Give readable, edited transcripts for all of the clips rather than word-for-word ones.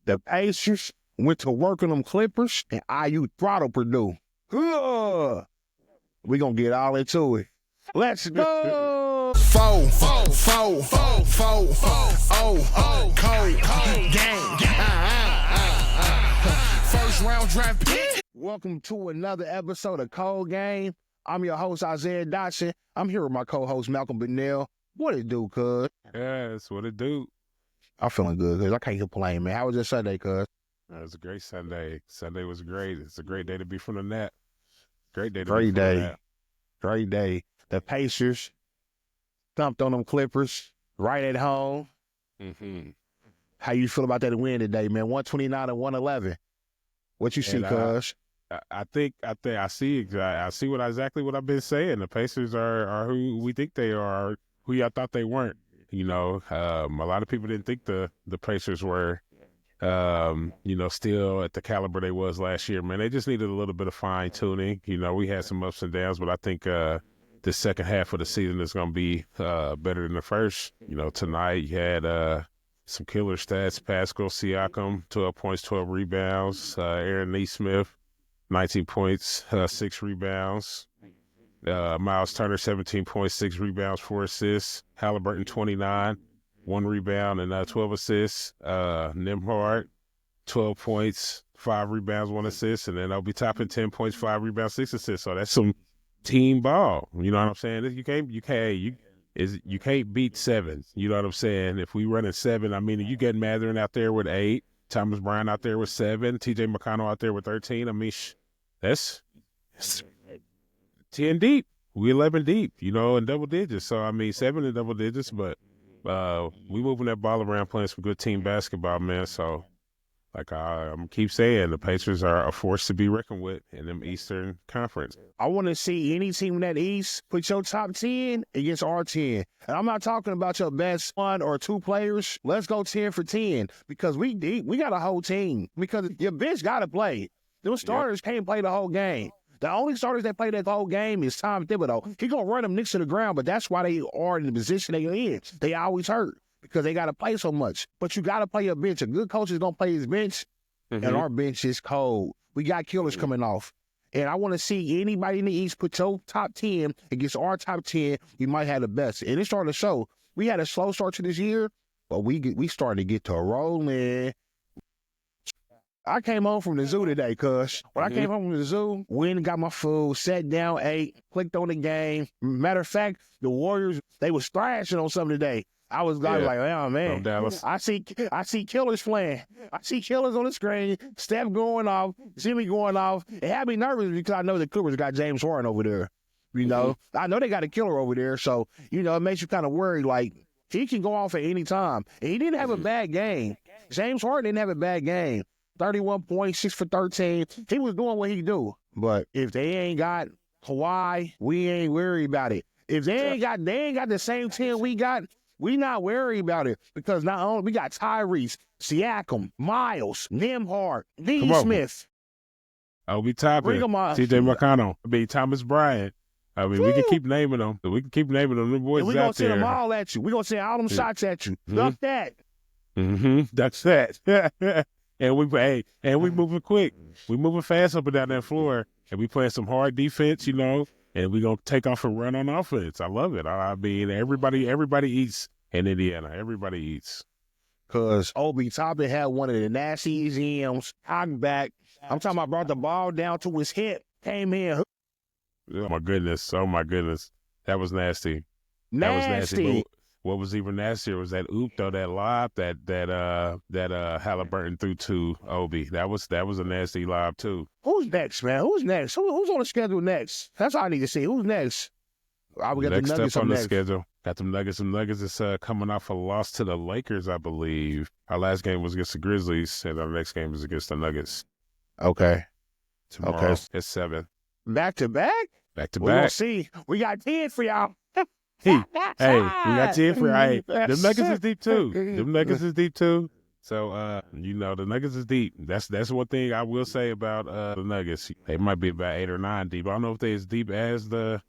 The Pacers went to work on them Clippers, and IU throttled Purdue. We gonna get all into it. Let's go. Four, cold game. First round draft pick. Welcome to another episode of Cold Game. I'm your host, Isaiah Dotson. I'm here with my co-host, Malcolm Bennell. What it do, cuz? Yeah, that's what it do. I'm feeling good, cuz. I can't complain, man. How was your Sunday, cuz? It was a great Sunday. Sunday was great. It's a great day to be from the net. Great day to Great be from day. the net. Great day. The Pacers thumped on them Clippers right at home. Mm-hmm. How you feel about that win today, man? 129 and 111. What you see, cuz? I think I see exactly what I've been saying. The Pacers are who we think they are, who I thought they weren't. You know, a lot of people didn't think the Pacers were, still at the caliber they was last year. Man, they just needed a little bit of fine tuning. You know, we had some ups and downs, but I think the second half of the season is going to be better than the first. You know, tonight you had some killer stats. Pascal Siakam, 12 points, 12 rebounds. Aaron Nesmith, 19 points, 6 rebounds. Miles Turner, 17 points, 6 rebounds, 4 assists. Halliburton, 29, 1 rebound and 12 assists. Nembhard, 12 points, 5 rebounds, 1 assist. And then I'll be topping 10 points, 5 rebounds, 6 assists. So that's some team ball. You know what I'm saying? You can't beat 7. You know what I'm saying? If we running 7, I mean, you get Matherin out there with 8, Thomas Bryant out there with 7, TJ McConnell out there with 13. I mean, that's 10 deep. We 11 deep, you know, in double digits. So, I mean, 7 in double digits, but we moving that ball around, playing some good team basketball, man. So, like I'm keep saying, the Pacers are a force to be reckoned with in them Eastern Conference. I want to see any team in that East put your top 10 against our 10. And I'm not talking about your best 1 or 2 players. Let's go 10 for 10 because we deep. We got a whole team because your bench got to play. Those starters can't play the whole game. The only starters that play that whole game is Tom Thibodeau. He going to run them Knicks to the ground, but that's why they are in the position they are in. They always hurt because they got to play so much. But you got to play your bench. A good coach is going to play his bench, and our bench is cold. We got killers coming off. And I want to see anybody in the East put your top 10 against our top 10. We might have the best. And it's starting to show. We had a slow start to this year, but we starting to get to rolling. I came home from the zoo today, cuz. When I came home from the zoo, went and got my food, sat down, ate, clicked on the game. Matter of fact, the Warriors, they was thrashing on something today. I was like, oh, man. Dallas. I see killers playing. I see killers on the screen. Steph going off, Jimmy going off. It had me nervous because I know the Clippers got James Harden over there. You know, I know they got a killer over there. So, you know, it makes you kind of worried. Like, he can go off at any time. And he didn't have a bad game. James Harden didn't have a bad game. 31 points, 6 for 13. He was doing what he do. But if they ain't got Kawhi, we ain't worried about it. If they ain't got the same 10 we got, we not worried about it. Because not only we got Tyrese, Siakam, Miles, Nembhard, Smith. We topping TJ McConnell. I mean, Thomas Bryant. I mean, we can keep naming them. We can keep naming them. Them boys and we out there. Send them all at you. We're going to send all them shots at you. Duck that. That's that. And we moving quick. We moving fast up and down that floor. And we playing some hard defense, you know, and we going to take off and run on offense. I love it. I mean, everybody eats in Indiana. Everybody eats. Because Obi Toppin had one of the nasty EZMs, hogging back. I'm talking about brought the ball down to his hip, came in. Oh, my goodness. That was nasty. Nasty. That was nasty. What was even nastier was that oop, though, that lob that Halliburton threw to Obi. That was a nasty lob too. Who's next, man? Who's next? Who's on the schedule next? That's all I need to see. Who's next? We got the Nuggets on the schedule. Got them Nuggets. Some Nuggets is coming off a loss to the Lakers, I believe. Our last game was against the Grizzlies, and our next game is against the Nuggets. Okay. Tomorrow it's 7. Back to back? Back to back. We'll see. We got 10 for y'all. Hey, we got 10 for y'all. Hey, them Nuggets is deep too. So, the Nuggets is deep. That's one thing I will say about the Nuggets. They might be about 8 or 9 deep. I don't know if they're as deep as the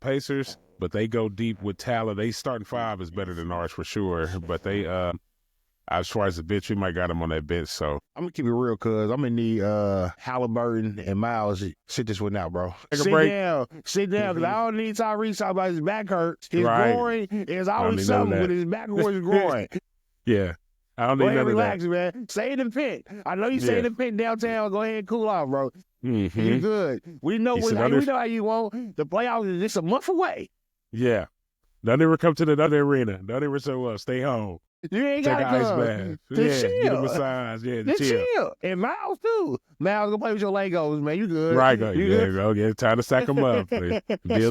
Pacers, but they go deep with talent. They starting 5 is better than ours for sure. But they as far as the bench, we might got him on that bench. So I'm gonna keep it real, cuz I'm gonna need Halliburton and Miles to sit this one out, bro. Take a Sit break. down, because I don't need Tyrese talking about his back hurts. His Right. groin is I don't always need none of something that. with his back or his groin. Yeah, I don't Go need ahead, none of relax, that. man. Stay in the pit. I know you stay in the pit downtown. Go ahead and cool off, bro. You Mm-hmm. good. We know He we said, know "Don't how you want. The playoffs is just a month away. Yeah. Don't ever come to the other arena. Don't ever show up. Stay home. You ain't Take gotta an ice come. bath. To Yeah, get a chill. massage. Yeah, To chill. chill. And Miles, too. Miles, go play with your Legos, man. You good. Right, You yeah, good? bro. Yeah, time to sack them up. Build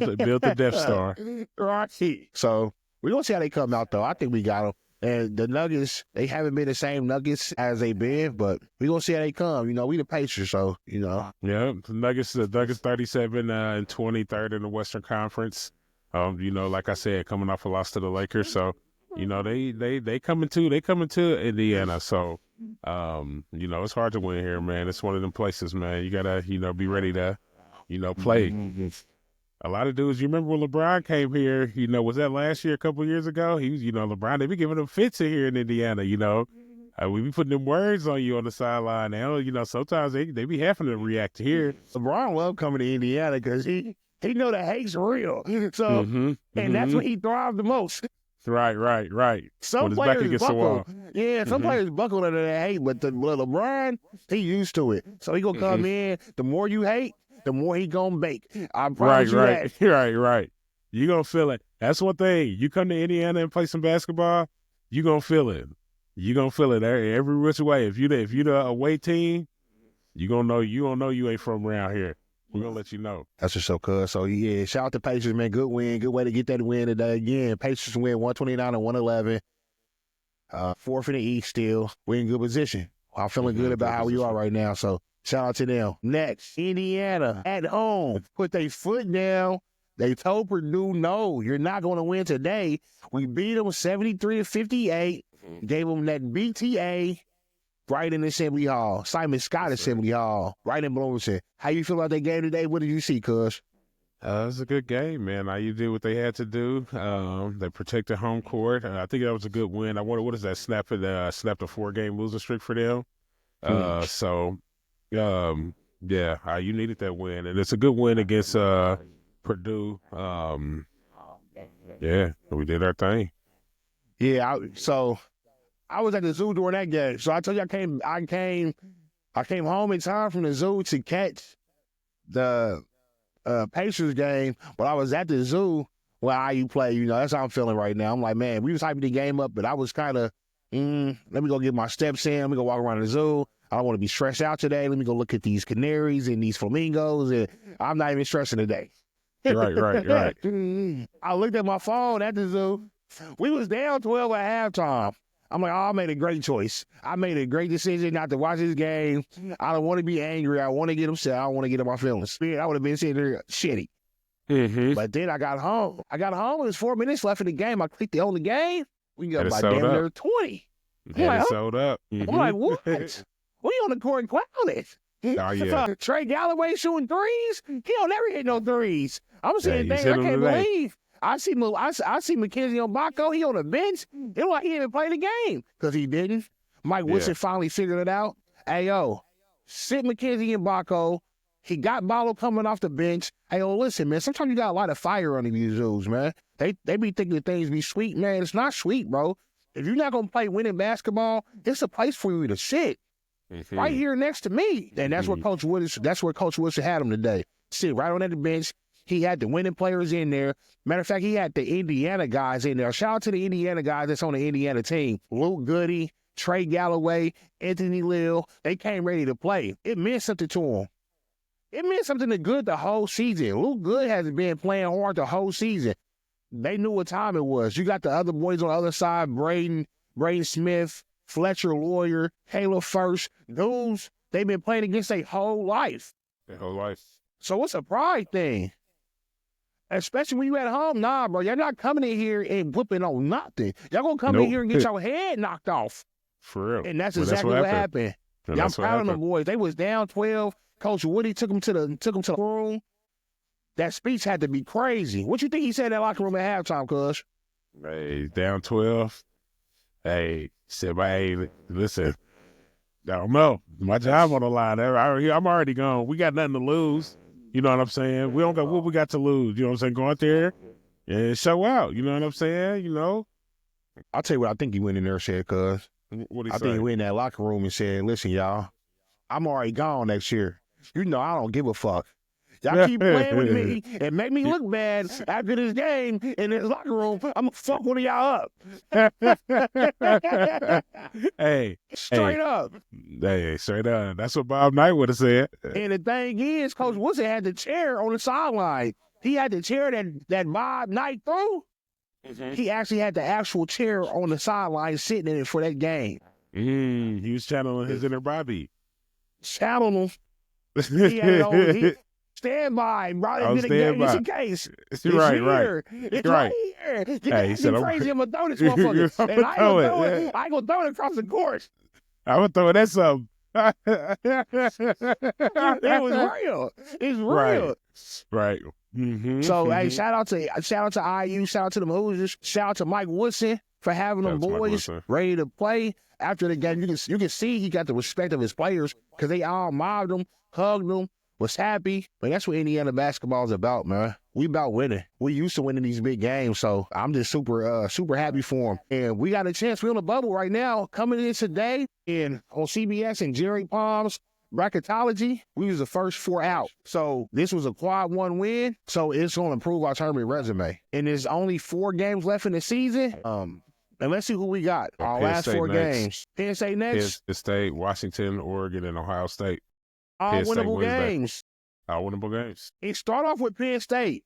the Death Star. Right. So we're going to see how they come out, though. I think we got them. And the Nuggets, they haven't been the same Nuggets as they've been, but we're going to see how they come. You know, we the Pacers, so, you know. Yeah, the Nuggets 37 and 23rd in the Western Conference. You know, like I said, coming off a loss to the Lakers, so you know they coming to Indiana. So you know, it's hard to win here, man. It's one of them places, man. You gotta be ready to play. A lot of dudes, you remember when LeBron came here, was that last year, a couple of years ago? He was, LeBron, they be giving him fits in here in Indiana, we be putting them words on you on the sideline now. Sometimes they be having to react here. LeBron love coming to Indiana because he know the hate's real. So, and that's when he thrives the most. Right. Some when his back players against the wall. buckle. Yeah, some players buckle under that hate, but LeBron, he used to it. So he gonna come in. The more you hate, the more he gonna bake. I promise you that. Right. You gonna feel it. That's one thing. You come to Indiana and play some basketball, you gonna feel it. You gonna feel it every which way. If you the away team, you gonna know you ain't from around here. We're gonna let you know. That's just so cool. So yeah, shout out to Pacers, man. Good win. Good way to get that win today. Again, Pacers win 129 and 111. Fourth in the East still. We're in good position. I'm feeling good about how we are right now. So shout out to them. Next, Indiana at home. Put their foot down. They told Purdue, no, you're not going to win today. We beat them 73-58. Gave them that BTA right in Assembly Hall. Simon Scott Assembly Hall, right in Bloomington. How you feel about that game today? What did you see, cuz? It was a good game, man. IU did what they had to do. They protected home court. I think that was a good win. I wonder, what is that? Snapped a 4-game losing streak for them. Yeah, IU needed that win, and it's a good win against Purdue. Yeah, we did our thing. Yeah, so I was at the zoo during that game. So I told you I came home in time from the zoo to catch the Pacers game, but I was at the zoo where IU played. That's how I'm feeling right now. I'm like, man, we was hyping the game up, but I was kind of, let me go get my steps in. Let me go walk around the zoo. I don't want to be stressed out today. Let me go look at these canaries and these flamingos, and I'm not even stressing today. Right. I looked at my phone at the zoo. We was down 12 at halftime. I'm like, I made a great choice. I made a great decision not to watch this game. I don't want to be angry. I want to get upset. I don't want to get in my feelings. I would have been sitting there shitty. But then I got home. There's 4 minutes left in the game. I clicked on the game. We got by damn near 20. It sold up. I'm like, what? We on the court clouded. Oh, yeah. Trey Galloway shooting threes? He don't never hit no threes. I'm seeing things I can't believe. I see Mackenzie on Baco. He on the bench. It look like he didn't play the game because he didn't. Mike Woodson finally figured it out. Hey, yo, sit Mackenzie and Baco. He got Ballo coming off the bench. Hey, yo, listen, man, sometimes you got a lot of fire under these dudes, man. They be thinking things be sweet, man. It's not sweet, bro. If you're not going to play winning basketball, it's a place for you to sit. Right here next to me. And that's where Coach Woodson had him today. Sit right on that bench. He had the winning players in there. Matter of fact, he had the Indiana guys in there. Shout out to the Indiana guys that's on the Indiana team. Luke Goody, Trey Galloway, Anthony Lill. They came ready to play. It meant something to them. It meant something to Good the whole season. Luke Good has been playing hard the whole season. They knew what time it was. You got the other boys on the other side, Braden Smith, Fletcher Lawyer, Halo First. Those, they've been playing against their whole life. So it's a pride thing. Especially when you at home. Nah, bro, you're not coming in here and whooping on nothing. Y'all gonna come in here and get your head knocked off. For real. And that's exactly what happened. I'm proud of them boys. They was down 12. Coach Woody took them to the room. That speech had to be crazy. What you think he said in that locker room at halftime, cuz? Hey, down 12. Hey, said, hey, listen, I don't know. My job on the line. I'm already gone. We got nothing to lose. You know what I'm saying? We don't got what we got to lose. You know what I'm saying? Go out there and show out. You know what I'm saying? You know? I'll tell you what I think he went in there and said, cuz. What I think he say? went in that locker room and said, listen, y'all, I'm already gone next year. You know I don't give a fuck. Y'all keep playing with me and make me look bad after this game in this locker room. I'm going to fuck one of y'all up. Hey. Straight up. Hey, straight up. That's what Bob Knight would have said. And the thing is, Coach Woodson had the chair on the sideline. He had the chair that Bob Knight threw. Mm-hmm. He actually had the actual chair on the sideline sitting in it for that game. He was channeling his inner Bobby. Channeling him. He had it on. Stand by, bro. It's in case. It's right. It's right here. Hey, he said, crazy. I'm going to throw this motherfucker. And I ain't going to throw it across the court. I'm going to throw it at something. It was real. It's real. Right. Mm-hmm. So, hey, shout out to IU. Shout out to the Hoosiers. Shout out to Mike Woodson for having them boys ready to play. After the game, you can see he got the respect of his players because they all mobbed him, hugged him, was happy. But that's what Indiana basketball is about, man. We about winning. We used to winning these big games, so I'm just super happy for him. And we got a chance. We're on the bubble right now. Coming in today on CBS and Jerry Palm's bracketology, we was the first 4 out. So this was a quad 1 win. So it's going to improve our tournament resume. And there's only 4 games left in the season. And let's see who we got. Our last 4 games. Penn State next. Penn State, Washington, Oregon, and Ohio State. All winnable games. All winnable games. And start off with Penn State.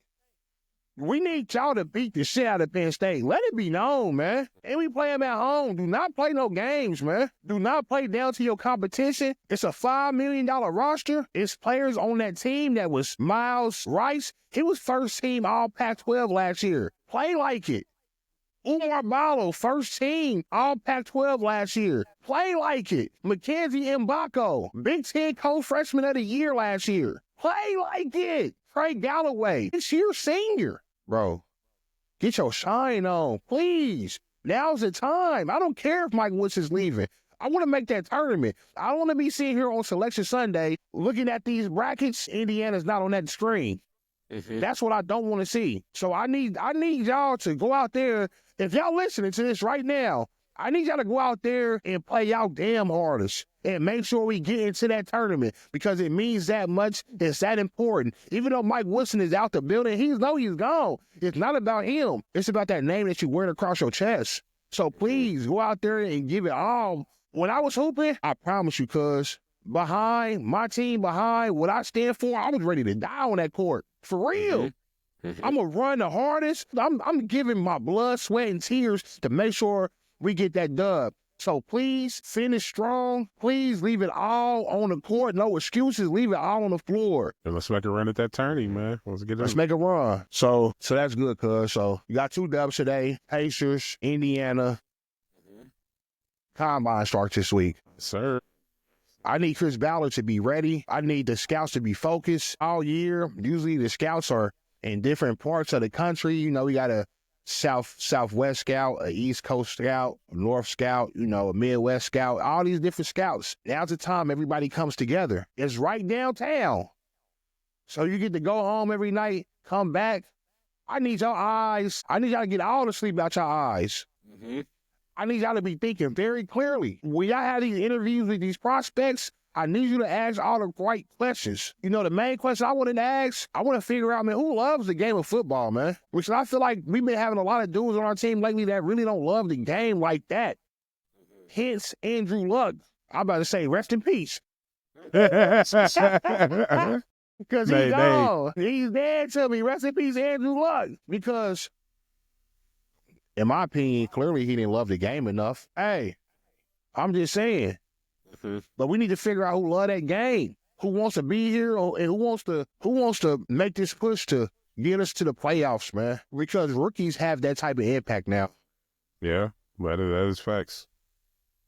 We need y'all to beat the shit out of Penn State. Let it be known, man. And we play them at home. Do not play no games, man. Do not play down to your competition. It's a $5 million roster. It's players on that team that was Miles Rice. He was first team all Pac-12 last year. Play like it. Umar Ballo, first team all Pac-12 last year. Play like it. Mackenzie Mbako, Big Ten co-freshman of the year last year. Play like it. Trey Galloway, this year's senior. Bro, get your shine on, please. Now's the time. I don't care if Mike Woodson's leaving. I want to make that tournament. I don't want to be sitting here on Selection Sunday looking at these brackets. Indiana's not on that screen. Mm-hmm. That's what I don't want to see. So I need y'all to go out there. If y'all listening to this right now, I need y'all to go out there and play y'all damn hardest and make sure we get into that tournament because it means that much. It's that important. Even though Mike Woodson is out the building, he's gone. It's not about him. It's about that name that you're wearing across your chest. So please go out there and give it all. When I was hooping, I promise you, cuz behind my team, behind what I stand for, I was ready to die on that court. For real. Mm-hmm. I'm going to run the hardest. I'm giving my blood, sweat, and tears to make sure we get that dub. So please finish strong. Please leave it all on the court. No excuses. Leave it all on the floor. And let's make a run at that tourney, man. Let's make a run. So that's good, cuz. So you got 2 dubs today. Pacers, Indiana. Combine starts this week. Sir. I need Chris Ballard to be ready. I need the scouts to be focused all year. Usually the scouts are in different parts of the country. You know, we got a Southwest scout, a East Coast scout, a North scout, you know, a Midwest scout, all these different scouts. Now's the time everybody comes together. It's right downtown. So you get to go home every night, come back. I need your eyes. I need y'all to get all the sleep out your eyes. Mm-hmm. I need y'all to be thinking very clearly. When y'all have these interviews with these prospects, I need you to ask all the right questions. You know, the main question I wanted to ask, I want to figure out, man, who loves the game of football, man? Which I feel like we've been having a lot of dudes on our team lately that really don't love the game like that. Hence, Andrew Luck. I'm about to say, rest in peace. Because he's gone. He's dead to me. Rest in peace, Andrew Luck. Because, in my opinion, clearly he didn't love the game enough. Hey, I'm just saying. Mm-hmm. But we need to figure out who love that game, who wants to be here, and who wants to make this push to get us to the playoffs, man. Because rookies have that type of impact now. Yeah, that is facts.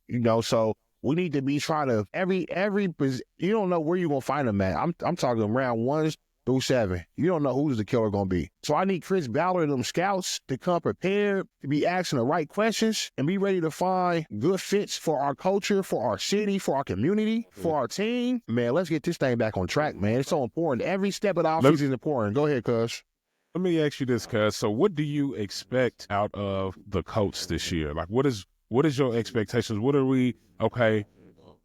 You know, so we need to be trying to every you don't know where you're gonna find them at. I'm talking round 1, through 7. You don't know who's the killer going to be. So I need Chris Ballard and them scouts to come prepared, to be asking the right questions, and be ready to find good fits for our culture, for our city, for our community, for our team. Man, let's get this thing back on track, man. It's so important. Every step of the offseason is important. Go ahead, cuz. Let me ask you this, cuz. So what do you expect out of the Colts this year? Like, what is your expectations? What are we, okay,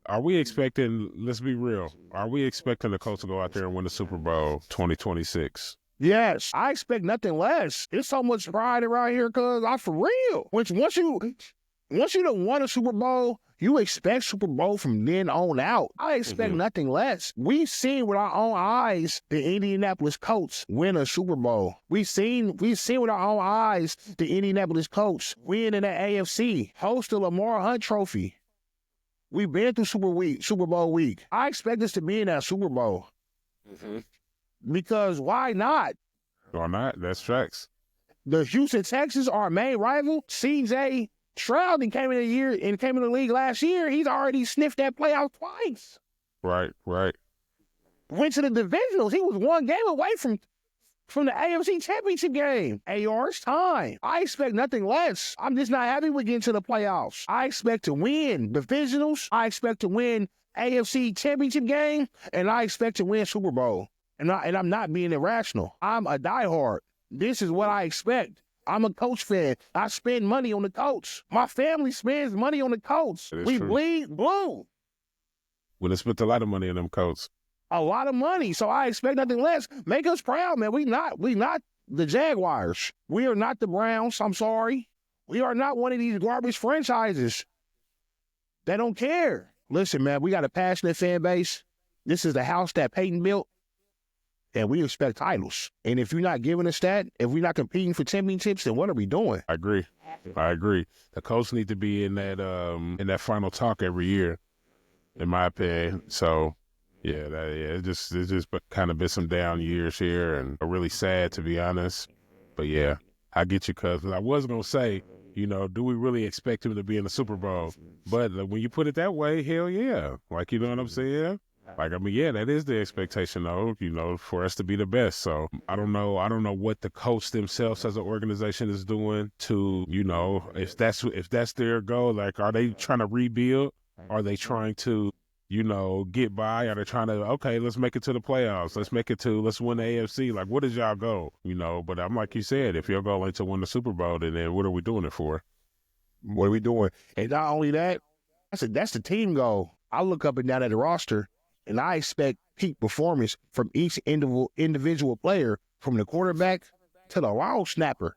are we expecting, let's be real, are we expecting the Colts to go out there and win the Super Bowl 2026? Yes, I expect nothing less. There's so much pride around here, cuz. I'm for real. Once you done won a Super Bowl, you expect Super Bowl from then on out. I expect nothing less. We've seen with our own eyes the Indianapolis Colts win a Super Bowl. We've seen with our own eyes the Indianapolis Colts win in the AFC, host the Lamar Hunt Trophy. We've been through Super Bowl week. I expect us to be in that Super Bowl. Because why not? Why not? That's facts. The Houston Texans, our main rival, CJ Stroud, he came in the league last year. He's already sniffed that playoff twice. Right. Went to the divisionals. He was one game away from the AFC Championship game. AR's time. I expect nothing less. I'm just not happy with getting to the playoffs. I expect to win divisionals. I expect to win AFC Championship game, and I expect to win Super Bowl. And I'm not being irrational. I'm a diehard. This is what I expect. I'm a Colts fan. I spend money on the Colts. My family spends money on the Colts. We bleed blue. Well, they spent a lot of money on them Colts. A lot of money. So I expect nothing less. Make us proud, man. We not the Jaguars. We are not the Browns. I'm sorry. We are not one of these garbage franchises. They don't care. Listen, man, we got a passionate fan base. This is the house that Peyton built. And we expect titles. And if you're not giving us that, if we're not competing for championships, then what are we doing? I agree. The Colts need to be in that final talk every year, in my opinion. So, it's just kind of been some down years here, and really sad, to be honest. But yeah, I get you, cuz. I was gonna say, do we really expect him to be in the Super Bowl? But when you put it that way, hell yeah. Like, you know what I'm saying? Like, I mean, yeah, that is the expectation, though, for us to be the best. So I don't know what the Colts themselves as an organization is doing to, if that's their goal. Like, are they trying to rebuild? Are they trying to, get by? Are they trying to, okay, let's make it to the playoffs. Let's win the AFC. Like, what is y'all goal? But I'm like you said, if your goal ain't to win the Super Bowl, then what are we doing it for? What are we doing? And not only that, that's the team goal. I look up and down at the roster, and I expect peak performance from each individual player, from the quarterback to the long snapper.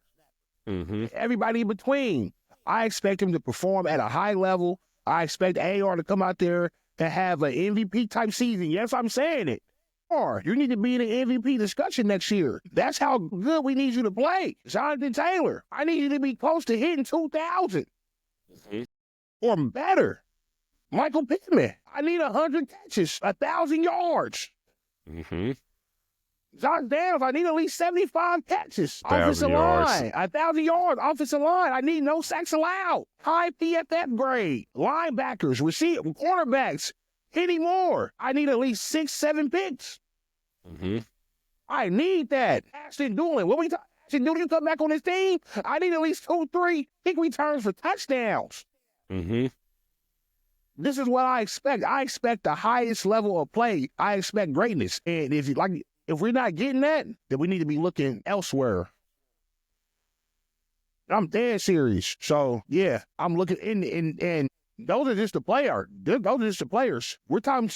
Everybody in between. I expect him to perform at a high level. I expect AR to come out there and have an MVP type season. Yes, I'm saying it. Or you need to be in the MVP discussion next year. That's how good we need you to play. Jonathan Taylor, I need you to be close to hitting 2,000 or better. Michael Pittman, I need 100 catches, 1,000 yards. Josh Downs, I need at least 75 catches. Offensive line, 1,000 yards. Offensive line, I need no sacks allowed. High PFF grade. Linebackers, cornerbacks, hitting more. I need at least 6-7 picks. I need that. Ashton Doolin, Ashton Doolin come back on this team? I need at least 2-3 kick returns for touchdowns. This is what I expect. I expect the highest level of play. I expect greatness. And if we're not getting that, then we need to be looking elsewhere. I'm dead serious. So yeah, I'm looking and those are just the players. Those are just the players. We're talking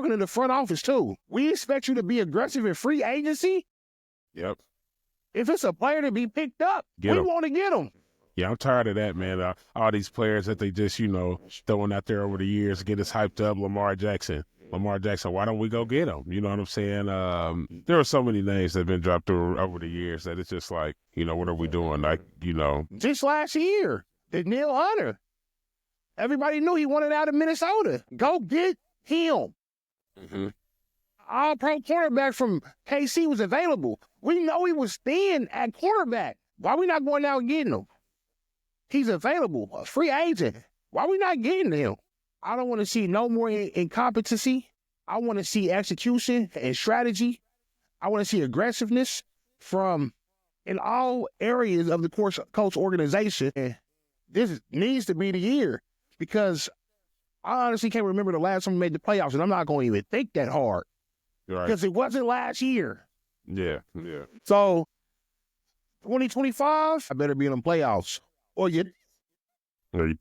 to the front office too. We expect you to be aggressive in free agency. Yep. If it's a player to be picked up, we want to get them. Yeah, I'm tired of that, man. All these players that they just, throwing out there over the years, get us hyped up. Lamar Jackson, why don't we go get him? You know what I'm saying? There are so many names that have been dropped through over the years that it's just like, what are we doing? Like, Just last year, Danielle Hunter. Everybody knew he wanted out of Minnesota. Go get him. All-pro quarterback from KC was available. We know he was thin at quarterback. Why are we not going out and getting him? He's available, a free agent. Why are we not getting him? I don't want to see no more incompetency. I want to see execution and strategy. I want to see aggressiveness from in all areas of the Colts organization. And this needs to be the year because I honestly can't remember the last time we made the playoffs, and I'm not going to even think that hard because it wasn't last year. Yeah. So 2025, I better be in the playoffs. Or you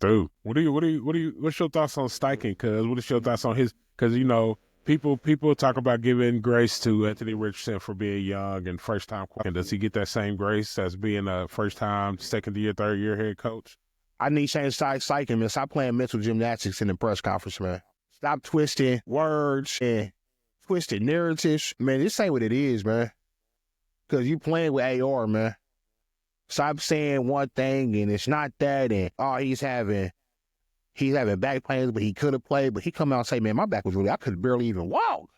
through. What's your thoughts on Steichen? Cause what is your thoughts on his? Cause people talk about giving grace to Anthony Richardson for being young and first time. And does he get that same grace as being a first time, second year, third year head coach? I need Shane Steichen, man. Stop playing mental gymnastics in the press conference, man. Stop twisting words and twisting narratives. Man, this ain't what it is, man. Because you playing with AR, man. Stop saying one thing and it's not that. And, he's having back pains, but he could have played. But he come out and say, man, my back was I could barely even walk.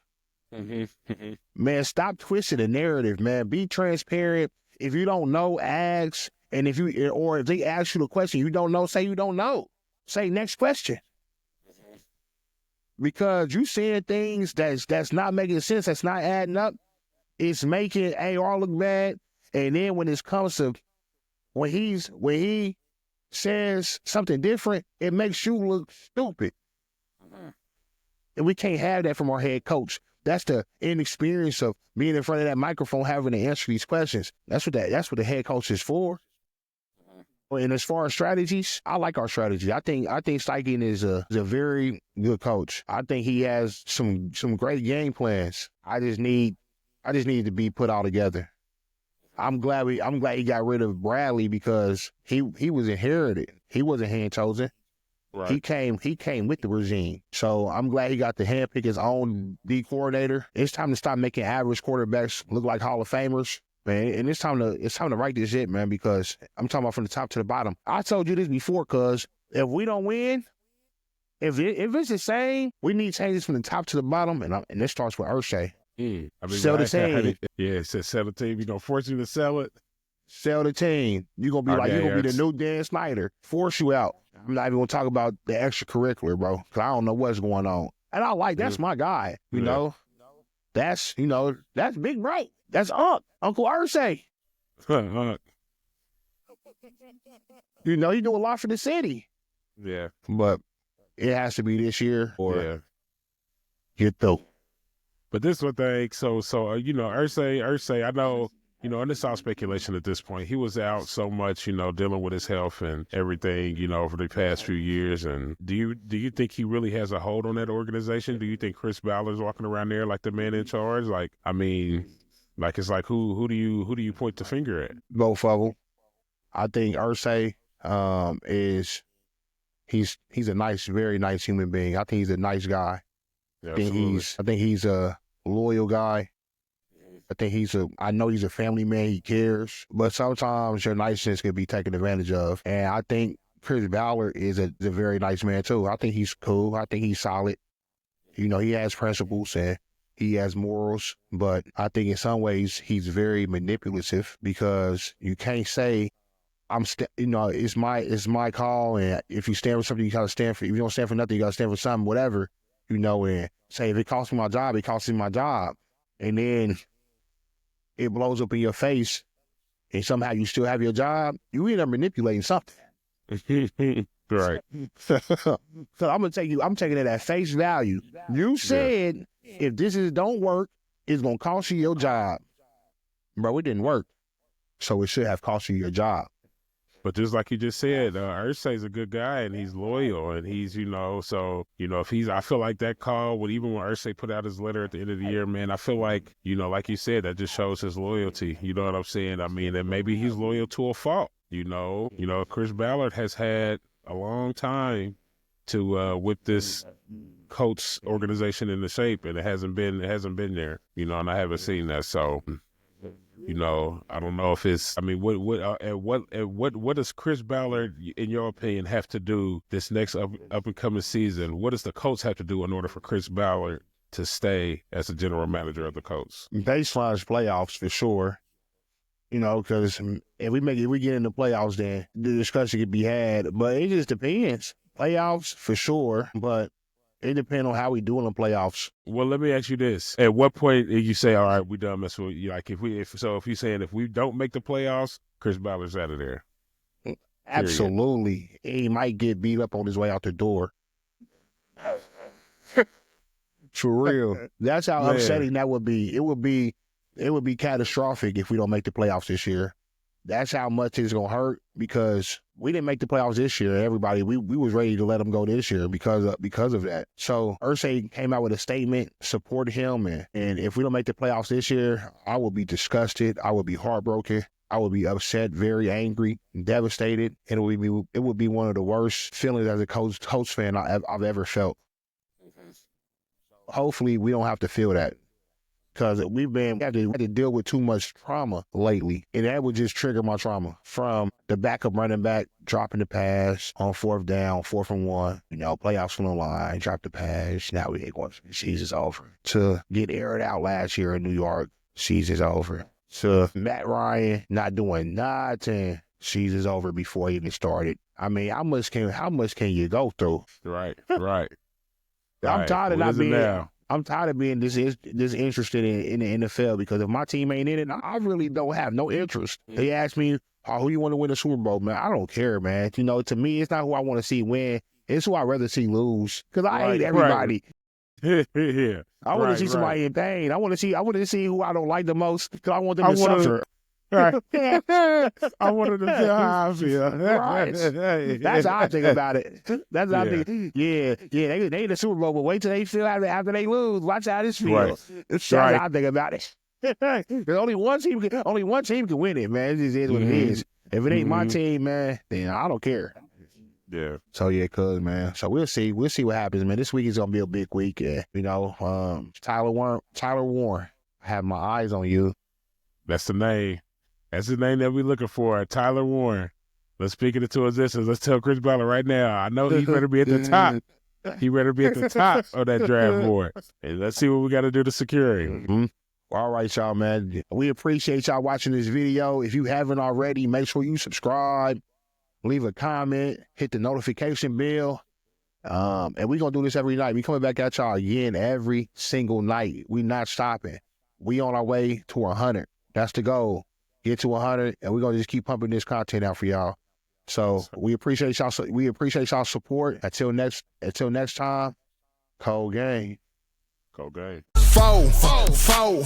Man, stop twisting the narrative, man. Be transparent. If you don't know, ask. And if they ask you the question you don't know, say you don't know. Say next question. Because you saying things that's not making sense, that's not adding up. It's making AR look bad. And then when it comes to when he says something different, it makes you look stupid. And we can't have that from our head coach. That's the inexperience of being in front of that microphone, having to answer these questions. That's what the head coach is for. And as far as strategies, I like our strategy. I think Steichen is a very good coach. I think he has some great game plans. I just need to be put all together. I'm glad he got rid of Bradley because he was inherited. He wasn't hand chosen. Right. He came with the regime. So I'm glad he got to handpick his own D coordinator. It's time to stop making average quarterbacks look like Hall of Famers. Man, and it's time to write this shit, man, because I'm talking about from the top to the bottom. I told you this before, cuz if we don't win, if it's the same, we need changes from the top to the bottom, and this starts with Ursay. Sell the team. Yeah, it says sell the team. You're going to force you to sell it? Sell the team. You're going to be you're going to be the new Dan Snyder. Force you out. I'm not even going to talk about the extracurricular, bro, because I don't know what's going on. And that's my guy, you know. That's big bro. That's Uncle Ursay. You know, he do a lot for the city. Yeah. But it has to be this year or get through. But this one thing, so Ursay, I know, and it's all speculation at this point. He was out so much, dealing with his health and everything, for the past few years. And do you think he really has a hold on that organization? Do you think Chris Ballard's walking around there like the man in charge? Like, I mean, like it's like who do you point the finger at? Both of them. I think Ursay he's a nice, very nice human being. I think he's a nice guy. Yeah, I think he's a loyal guy. I know he's a family man. He cares, but sometimes your niceness can be taken advantage of. And I think Chris Ballard is a very nice man too. I think he's cool. I think he's solid. He has principles and he has morals, but I think in some ways he's very manipulative because you can't say it's my call, and if you stand for something, you gotta stand for. If you don't stand for nothing, you gotta stand for something, whatever. And say if it costs me my job, it costs me my job, and then it blows up in your face, and somehow you still have your job. You end up manipulating something. Right. So I'm taking it at face value. You said if this don't work, it's gonna cost you your job, bro. It didn't work, so it should have cost you your job. But just like you just said, Ursay's a good guy and he's loyal and he's, if I feel like that call, even when Ursay put out his letter at the end of the year, man, I feel like, like you said, that just shows his loyalty. You know what I'm saying? I mean, and maybe he's loyal to a fault, Chris Ballard has had a long time to whip this Colts organization into shape, and it hasn't been there, and I haven't seen that. So, I don't know if it's. I mean, what does Chris Ballard, in your opinion, have to do this next up and coming season? What does the Colts have to do in order for Chris Ballard to stay as the general manager of the Colts? Baseline is playoffs for sure. Because if we get in the playoffs, then the discussion could be had. But it just depends. Playoffs for sure, but It depends on how we do in the playoffs. Well, let me ask you this: at what point did you say, "All right, we done messing with you"? Like, if you're saying if we don't make the playoffs, Chris Ballard's out of there. Absolutely, he might get beat up on his way out the door. For real, that's how upsetting that would be. It would be catastrophic if we don't make the playoffs this year. That's how much it's gonna hurt because we didn't make the playoffs this year. Everybody, we was ready to let him go this year because of that. So Irsay came out with a statement, supported him, and if we don't make the playoffs this year, I will be disgusted. I will be heartbroken. I would be upset, very angry, devastated, and it would be one of the worst feelings as a Colts fan I've ever felt. Hopefully, we don't have to feel that because we've had to deal with too much trauma lately, and that would just trigger my trauma from the backup running back dropping the pass on 4th down, 4th and 1, playoffs on the line, drop the pass. Now we ain't going. Season's over. To get aired out last year in New York, season's over. To Matt Ryan not doing nothing, season's over before he even started. I mean, how much can you go through? Right. I'm tired of not being. I'm tired of being this interested in the NFL because if my team ain't in it, I really don't have no interest. They ask me, who you want to win the Super Bowl, man? I don't care, man. To me, it's not who I want to see win. It's who I'd rather see lose because I hate everybody. Yeah. I want to see somebody in pain. I want to see who I don't like the most because I want them to suffer. Right. I wanted to tell how I feel. Right. That's how I think about it. That's how I think. Yeah. They in the Super Bowl, but wait till they feel after they lose. Watch how this feels. Right. That's how I think about it. There's only one team can win it, man. It just is what it is. If it ain't my team, man, then I don't care. Yeah. So cuz man. So we'll see. We'll see what happens, man. This week is gonna be a big week. Tyler Warren. I have my eyes on you. That's the name. That's the name that we're looking for, Tyler Warren. Let's speak it into existence. Let's tell Chris Ballard right now. I know he better be at the top. He better be at the top of that draft board. And let's see what we got to do to secure him. Mm-hmm. All right, y'all, man. We appreciate y'all watching this video. If you haven't already, make sure you subscribe, leave a comment, hit the notification bell. And we're going to do this every night. We coming back at y'all again every single night. We not stopping. We on our way to 100. That's the goal. Get to 100, and we're going to just keep pumping this content out for y'all. So we appreciate y'all. We appreciate y'all support. Until next time, Cold Game. Cold Game. Cold Game.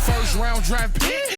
First round draft pick.